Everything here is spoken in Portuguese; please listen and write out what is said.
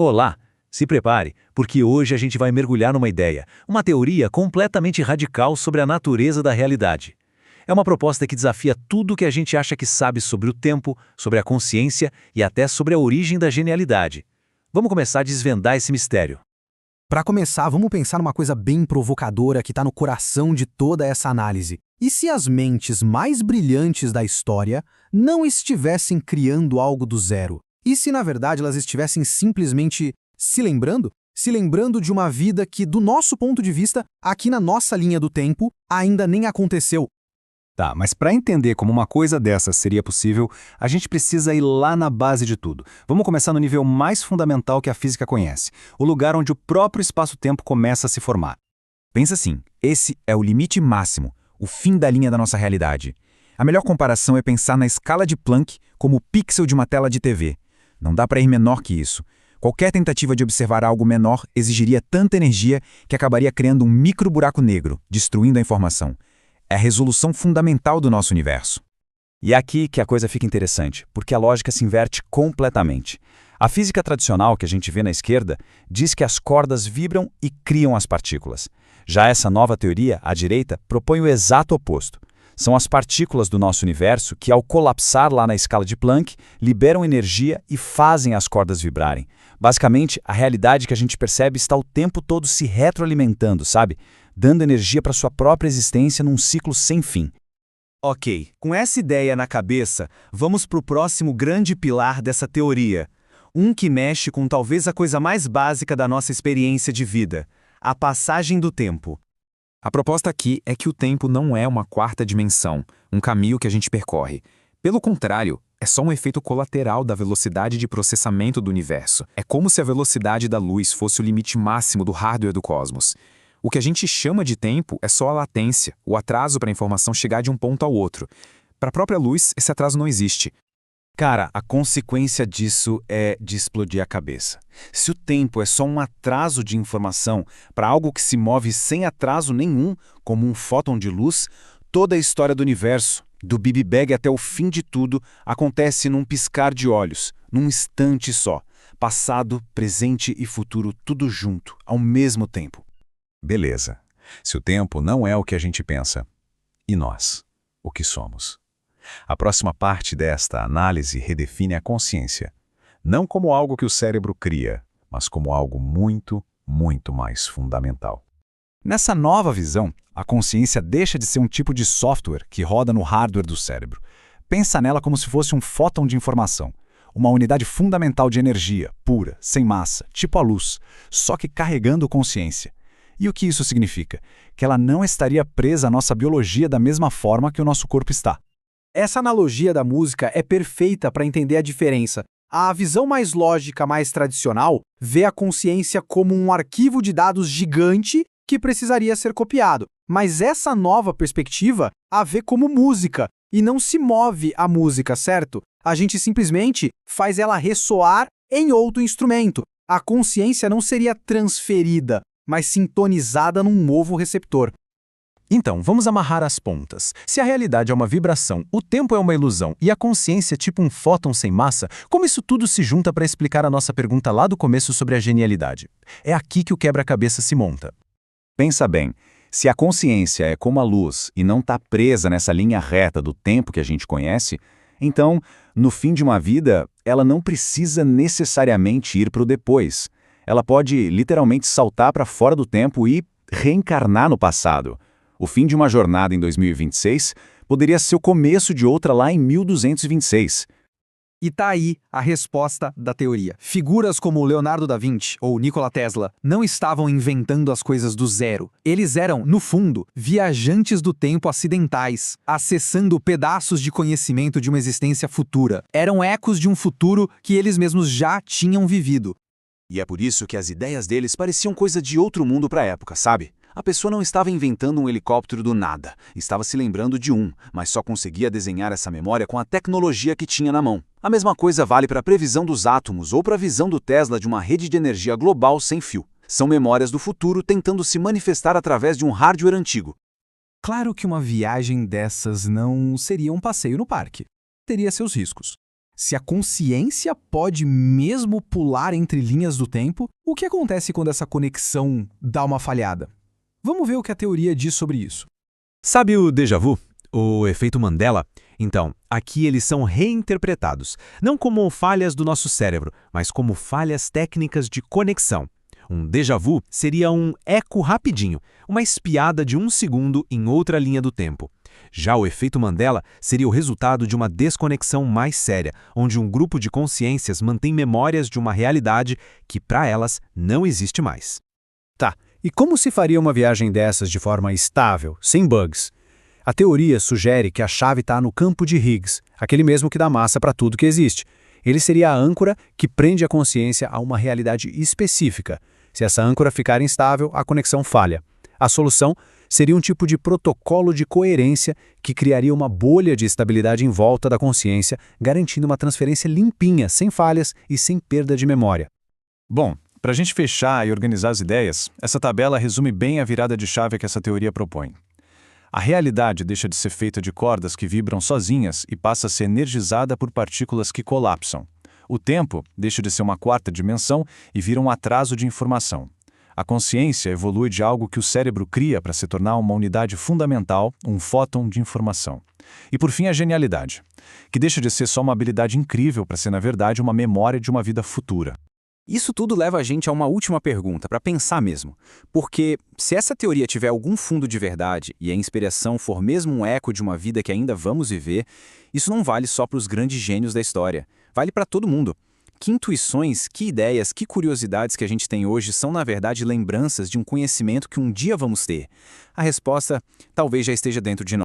Olá! Se prepare, porque hoje a gente vai mergulhar numa ideia, uma teoria completamente radical sobre a natureza da realidade. É uma proposta que desafia tudo o que a gente acha que sabe sobre o tempo, sobre a consciência e até sobre a origem da genialidade. Vamos começar a desvendar esse mistério. Para começar, vamos pensar numa coisa bem provocadora que está no coração de toda essa análise. E se as mentes mais brilhantes da história não estivessem criando algo do zero? E se, na verdade, elas estivessem simplesmente se lembrando? Se lembrando de uma vida que, do nosso ponto de vista, aqui na nossa linha do tempo, ainda nem aconteceu. Tá, mas para entender como uma coisa dessa seria possível, a gente precisa ir lá na base de tudo. Vamos começar no nível mais fundamental que a física conhece, o lugar onde o próprio espaço-tempo começa a se formar. Pensa assim, esse é o limite máximo, o fim da linha da nossa realidade. A melhor comparação é pensar na escala de Planck como o pixel de uma tela de TV. Não dá para ir menor que isso. Qualquer tentativa de observar algo menor exigiria tanta energia que acabaria criando um micro buraco negro, destruindo a informação. É a resolução fundamental do nosso universo. E é aqui que a coisa fica interessante, porque a lógica se inverte completamente. A física tradicional que a gente vê na esquerda diz que as cordas vibram e criam as partículas. Já essa nova teoria, à direita, propõe o exato oposto. São as partículas do nosso universo que, ao colapsar lá na escala de Planck, liberam energia e fazem as cordas vibrarem. Basicamente, a realidade que a gente percebe está o tempo todo se retroalimentando, sabe? Dando energia para sua própria existência num ciclo sem fim. Ok, com essa ideia na cabeça, vamos para o próximo grande pilar dessa teoria. Um que mexe com talvez a coisa mais básica da nossa experiência de vida: a passagem do tempo. A proposta aqui é que o tempo não é uma quarta dimensão, um caminho que a gente percorre. Pelo contrário, é só um efeito colateral da velocidade de processamento do universo. É como se a velocidade da luz fosse o limite máximo do hardware do cosmos. O que a gente chama de tempo é só a latência, o atraso para a informação chegar de um ponto ao outro. Para a própria luz, esse atraso não existe. Cara, a consequência disso é de explodir a cabeça. Se o tempo é só um atraso de informação para algo que se move sem atraso nenhum, como um fóton de luz, toda a história do universo, do Big Bang até o fim de tudo, acontece num piscar de olhos, num instante só. Passado, presente e futuro, tudo junto, ao mesmo tempo. Beleza. Se o tempo não é o que a gente pensa, e nós, o que somos? A próxima parte desta análise redefine a consciência, não como algo que o cérebro cria, mas como algo muito, muito mais fundamental. Nessa nova visão, a consciência deixa de ser um tipo de software que roda no hardware do cérebro. Pensa nela como se fosse um fóton de informação, uma unidade fundamental de energia, pura, sem massa, tipo a luz, só que carregando consciência. E o que isso significa? Que ela não estaria presa à nossa biologia da mesma forma que o nosso corpo está. Essa analogia da música é perfeita para entender a diferença. A visão mais lógica, mais tradicional, vê a consciência como um arquivo de dados gigante que precisaria ser copiado. Mas essa nova perspectiva a vê como música, e não se move a música, certo? A gente simplesmente faz ela ressoar em outro instrumento. A consciência não seria transferida, mas sintonizada num novo receptor. Então, vamos amarrar as pontas. Se a realidade é uma vibração, o tempo é uma ilusão e a consciência é tipo um fóton sem massa, como isso tudo se junta para explicar a nossa pergunta lá do começo sobre a genialidade? É aqui que o quebra-cabeça se monta. Pensa bem, se a consciência é como a luz e não está presa nessa linha reta do tempo que a gente conhece, então, no fim de uma vida, ela não precisa necessariamente ir para o depois. Ela pode literalmente saltar para fora do tempo e reencarnar no passado. O fim de uma jornada em 2026 poderia ser o começo de outra lá em 1226. E tá aí a resposta da teoria. Figuras como Leonardo da Vinci ou Nikola Tesla não estavam inventando as coisas do zero. Eles eram, no fundo, viajantes do tempo acidentais, acessando pedaços de conhecimento de uma existência futura. Eram ecos de um futuro que eles mesmos já tinham vivido. E é por isso que as ideias deles pareciam coisa de outro mundo para a época, sabe? A pessoa não estava inventando um helicóptero do nada, estava se lembrando de um, mas só conseguia desenhar essa memória com a tecnologia que tinha na mão. A mesma coisa vale para a previsão dos átomos ou para a visão do Tesla de uma rede de energia global sem fio. São memórias do futuro tentando se manifestar através de um hardware antigo. Claro que uma viagem dessas não seria um passeio no parque. Teria seus riscos. Se a consciência pode mesmo pular entre linhas do tempo, o que acontece quando essa conexão dá uma falhada? Vamos ver o que a teoria diz sobre isso. Sabe o déjà vu? O efeito Mandela? Então, aqui eles são reinterpretados, não como falhas do nosso cérebro, mas como falhas técnicas de conexão. Um déjà vu seria um eco rapidinho, uma espiada de 1 segundo em outra linha do tempo. Já o efeito Mandela seria o resultado de uma desconexão mais séria, onde um grupo de consciências mantém memórias de uma realidade que, para elas, não existe mais. Tá, e como se faria uma viagem dessas de forma estável, sem bugs? A teoria sugere que a chave está no campo de Higgs, aquele mesmo que dá massa para tudo que existe. Ele seria a âncora que prende a consciência a uma realidade específica. Se essa âncora ficar instável, a conexão falha. A solução seria um tipo de protocolo de coerência que criaria uma bolha de estabilidade em volta da consciência, garantindo uma transferência limpinha, sem falhas e sem perda de memória. Bom, para a gente fechar e organizar as ideias, essa tabela resume bem a virada de chave que essa teoria propõe. A realidade deixa de ser feita de cordas que vibram sozinhas e passa a ser energizada por partículas que colapsam. O tempo deixa de ser uma quarta dimensão e vira um atraso de informação. A consciência evolui de algo que o cérebro cria para se tornar uma unidade fundamental, um fóton de informação. E por fim a genialidade, que deixa de ser só uma habilidade incrível para ser na verdade uma memória de uma vida futura. Isso tudo leva a gente a uma última pergunta, para pensar mesmo. Porque, se essa teoria tiver algum fundo de verdade e a inspiração for mesmo um eco de uma vida que ainda vamos viver, isso não vale só para os grandes gênios da história. Vale para todo mundo. Que intuições, que ideias, que curiosidades que a gente tem hoje são, na verdade, lembranças de um conhecimento que um dia vamos ter? A resposta talvez já esteja dentro de nós.